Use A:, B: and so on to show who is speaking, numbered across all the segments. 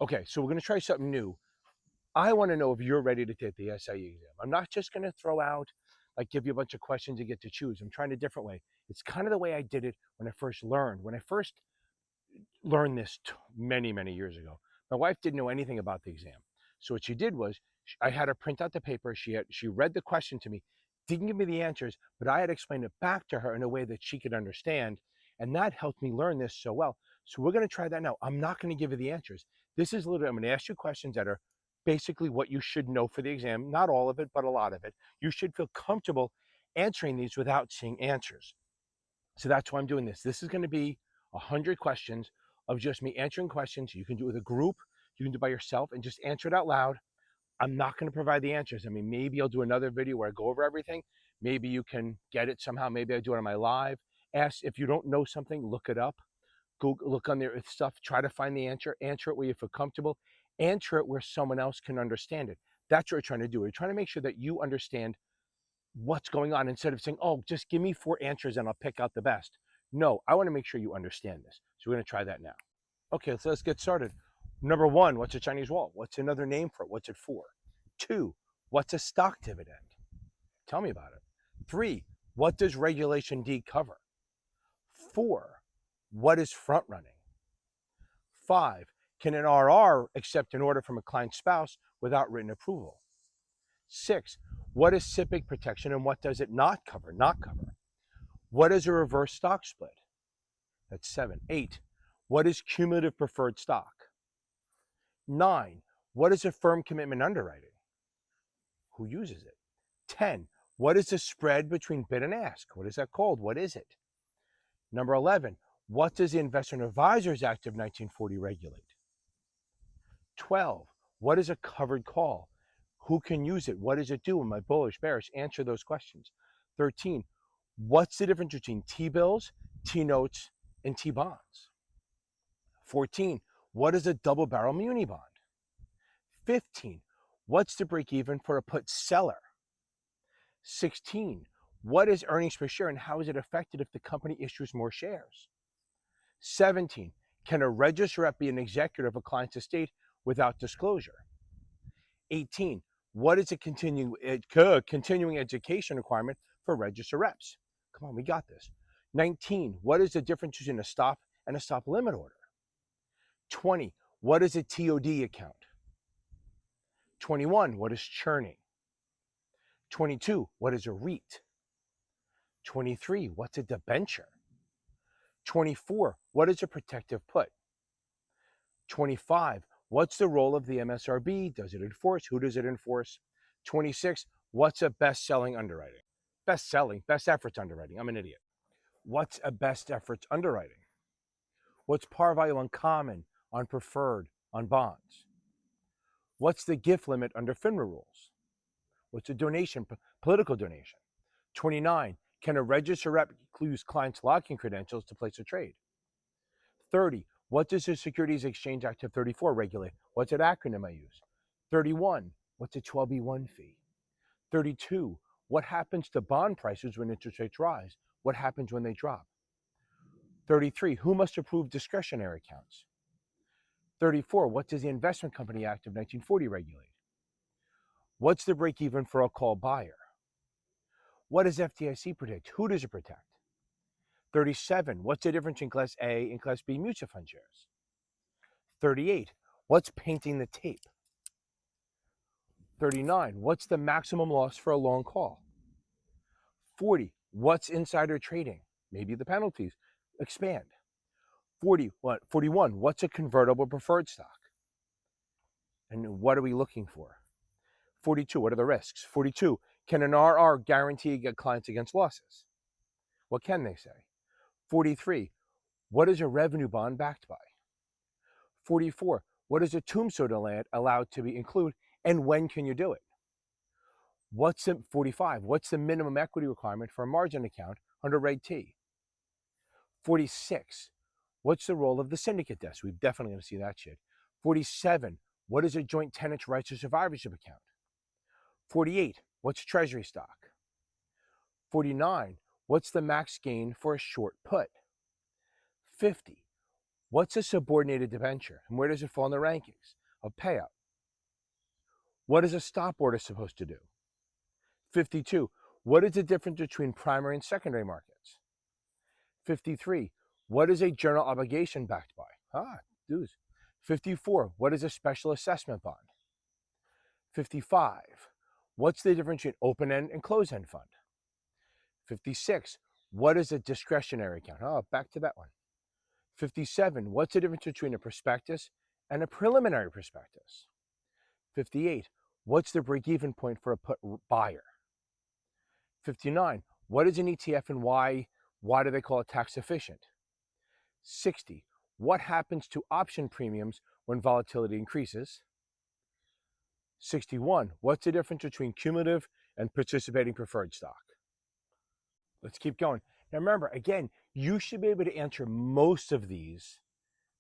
A: Okay, so we're going to try something new. I want to know if you're ready to take the SIE exam. I'm not just going to throw out, like give you a bunch of questions and get to choose. I'm trying a different way. It's kind of the way I did it when I first learned. When I first learned this many, many years ago, my wife didn't know anything about the exam. So what she did was I had her print out the paper. She read the question to me, didn't give me the answers, but I had explained it back to her in a way that she could understand. And that helped me learn this so well. So we're going to try that now. I'm not going to give you the answers. This is literally, I'm going to ask you questions that are basically what you should know for the exam. Not all of it, but a lot of it. You should feel comfortable answering these without seeing answers. So that's why I'm doing this. This is going to be 100 questions of just me answering questions. You can do it with a group, you can do it by yourself and just answer it out loud. I'm not going to provide the answers. I mean, maybe I'll do another video where I go over everything. Maybe you can get it somehow. Maybe I do it on my live. Ask if you don't know something, look it up. Go look on their stuff, try to find the answer it where you feel comfortable, answer it where someone else can understand it. That's what we're trying to do. We're trying to make sure that you understand what's going on instead of saying, oh, just give me 4 answers and I'll pick out the best. No, I want to make sure you understand this. So we're going to try that now. Okay, so let's get started. Number 1, what's a Chinese wall? What's another name for it? What's it for? 2, what's a stock dividend? Tell me about it. 3, what does Regulation D cover? 4, what is front running? 5, can an RR accept an order from a client's spouse without written approval? 6, what is SIPC protection and what does it not cover? What is a reverse stock split? That's 7. 8, what is cumulative preferred stock? 9, what is a firm commitment underwriting? Who uses it? 10, what is the spread between bid and ask? What is that called? What is it? Number 11, what does the Investment Advisors Act of 1940 regulate? 12, what is a covered call? Who can use it? What does it do? Am I bullish, bearish? Answer those questions. 13, what's the difference between T-bills, T-notes, and T-bonds? 14, what is a double barrel muni bond? 15, what's the break even for a put seller? 16, what is earnings per share and how is it affected if the company issues more shares? 17, can a register rep be an executor of a client's estate without disclosure? 18, what is a continuing education requirement for register reps? Come on, we got this. 19, what is the difference between a stop and a stop limit order? 20, what is a TOD account? 21, what is churning? 22, what is a REIT? 23, what's a debenture? 24, what is a protective put? 25, what's the role of the MSRB? Does it enforce? Who does it enforce? 26, what's a best-selling underwriting? Best-selling, best efforts underwriting. I'm an idiot. What's a best efforts underwriting? What's par value on common, on preferred, on bonds? What's the gift limit under FINRA rules? What's a donation, political donation? 29, can a register rep use clients' login credentials to place a trade? 30, what does the Securities Exchange Act of 34 regulate? What's an acronym I use? 31, what's a 12B1 fee? 32, what happens to bond prices when interest rates rise? What happens when they drop? 33, who must approve discretionary accounts? 34, what does the Investment Company Act of 1940 regulate? What's the break even for a call buyer? What does FDIC protect? Who does it protect? 37, what's the difference in Class A and Class B mutual fund shares? 38, what's painting the tape? 39, what's the maximum loss for a long call? 40, what's insider trading? Maybe the penalties. Expand. 41, what's a convertible preferred stock? And what are we looking for? 42, what are the risks? 42, can an RR guarantee get clients against losses? What can they say? 43, what is a revenue bond backed by? 44, what is a tombstone allowed to be included and when can you do it? 45, what's the minimum equity requirement for a margin account under Reg T? 46, what's the role of the syndicate desk? We're definitely going to see that shit. 47, what is a joint tenants rights or survivorship account? 48, what's treasury stock? 49, what's the max gain for a short put? 50, What's a subordinated debenture, and where does it fall in the rankings of payout? What is a stop order supposed to do? 52, what is the difference between primary and secondary markets? 53, what is a general obligation backed by? Dues. 54, what is a special assessment bond? 55, what's the difference between open-end and closed-end fund? 56, what is a discretionary account? Back to that one. 57, what's the difference between a prospectus and a preliminary prospectus? 58, what's the break-even point for a put buyer? 59, what is an ETF and why do they call it tax efficient? 60, what happens to option premiums when volatility increases? 61, what's the difference between cumulative and participating preferred stock? Let's keep going. Now remember, again, you should be able to answer most of these,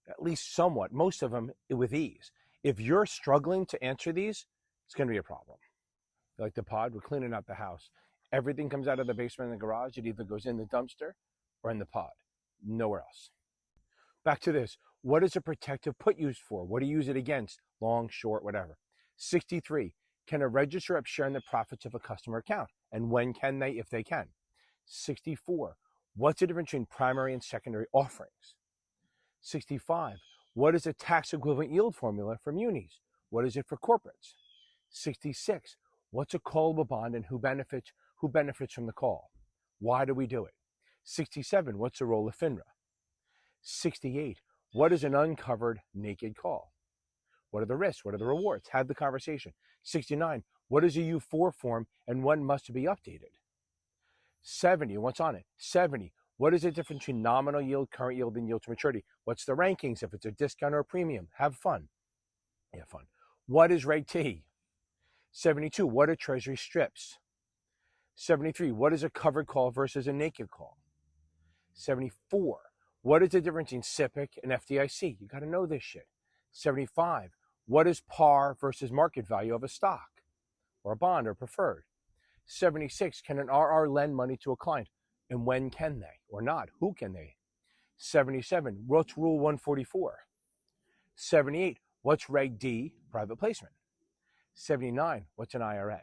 A: at least somewhat, most of them with ease. If you're struggling to answer these, it's going to be a problem. Like the pod, we're cleaning out the house. Everything comes out of the basement and the garage. It either goes in the dumpster or in the pod, nowhere else. Back to this. What is a protective put used for? What do you use it against? Long, short, whatever. 63. Can a register rep share in the profits of a customer account? And when can they, if they can? 64. What's the difference between primary and secondary offerings? 65. What is a tax equivalent yield formula for munis? What is it for corporates? 66. What's a callable bond and who benefits from the call? Why do we do it? 67. What's the role of FINRA? 68. What is an uncovered naked call? What are the risks? What are the rewards? Have the conversation. 69. What is a U4 form and when must it be updated? 70. What's on it? 70. What is the difference between nominal yield, current yield, and yield to maturity? What's the rankings if it's a discount or a premium? Have fun. Have fun. What is Reg T? 72. What are treasury strips? 73. What is a covered call versus a naked call? 74. What is the difference in SIPC and FDIC? You got to know this shit. 75. What is par versus market value of a stock or a bond or preferred? 76. Can an RR lend money to a client? And when can they or not? Who can they? 77. What's Rule 144? 78. What's Reg D, private placement? 79. What's an IRA?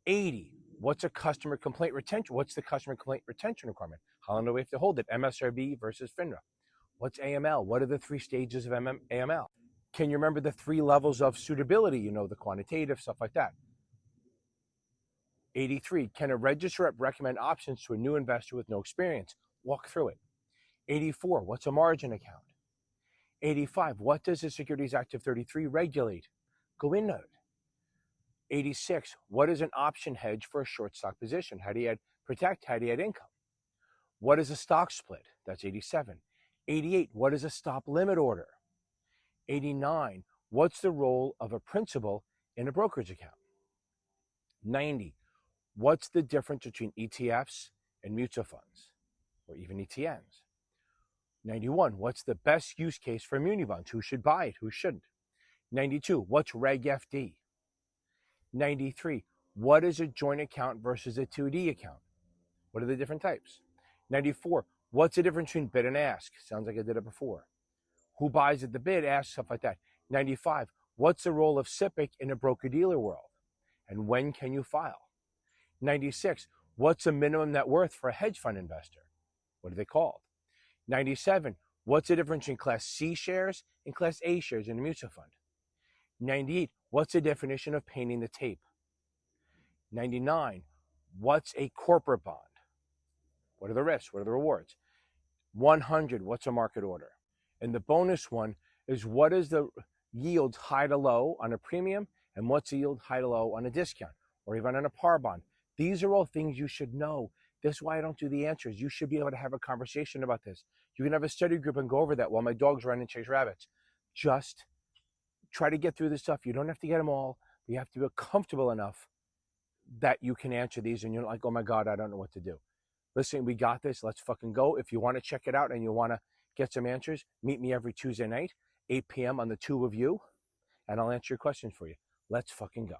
A: 80. What's a customer complaint retention? What's the customer complaint retention requirement? How long do we have to hold it? MSRB versus FINRA. What's AML? What are the 3 stages of AML? Can you remember the 3 levels of suitability? You know, the quantitative, stuff like that. 83. Can a register rep recommend options to a new investor with no experience? Walk through it. 84. What's a margin account? 85. What does the Securities Act of 33 regulate? Go into it. 86. What is an option hedge for a short stock position? How do you add protect? How do you add income? What is a stock split? That's 87. 88. What is a stop limit order? 89. What's the role of a principal in a brokerage account? 90. What's the difference between ETFs and mutual funds, or even ETNs? 91. What's the best use case for muni bonds? Who should buy it? Who shouldn't? 92. What's Reg FD? 93. What is a joint account versus a 2D account? What are the different types? 94. What's the difference between bid and ask? Sounds like I did it before. Who buys at the bid, ask, stuff like that. 95. What's the role of SIPC in a broker-dealer world? And when can you file? 96. What's the minimum net worth for a hedge fund investor? What are they called? 97. What's the difference between Class C shares and Class A shares in a mutual fund? 98. What's the definition of painting the tape? 99. What's a corporate bond? What are the risks? What are the rewards? 100. What's a market order? And the bonus one is what is the yield high to low on a premium and what's the yield high to low on a discount or even on a par bond? These are all things you should know. This is why I don't do the answers. You should be able to have a conversation about this. You can have a study group and go over that while my dogs run and chase rabbits. Just try to get through this stuff. You don't have to get them all. You have to be comfortable enough that you can answer these and you're not like, oh my God, I don't know what to do. Listen, we got this. Let's fucking go. If you want to check it out and you want to get some answers, meet me every Tuesday night, 8 p.m. on the 2 of you, and I'll answer your questions for you. Let's fucking go.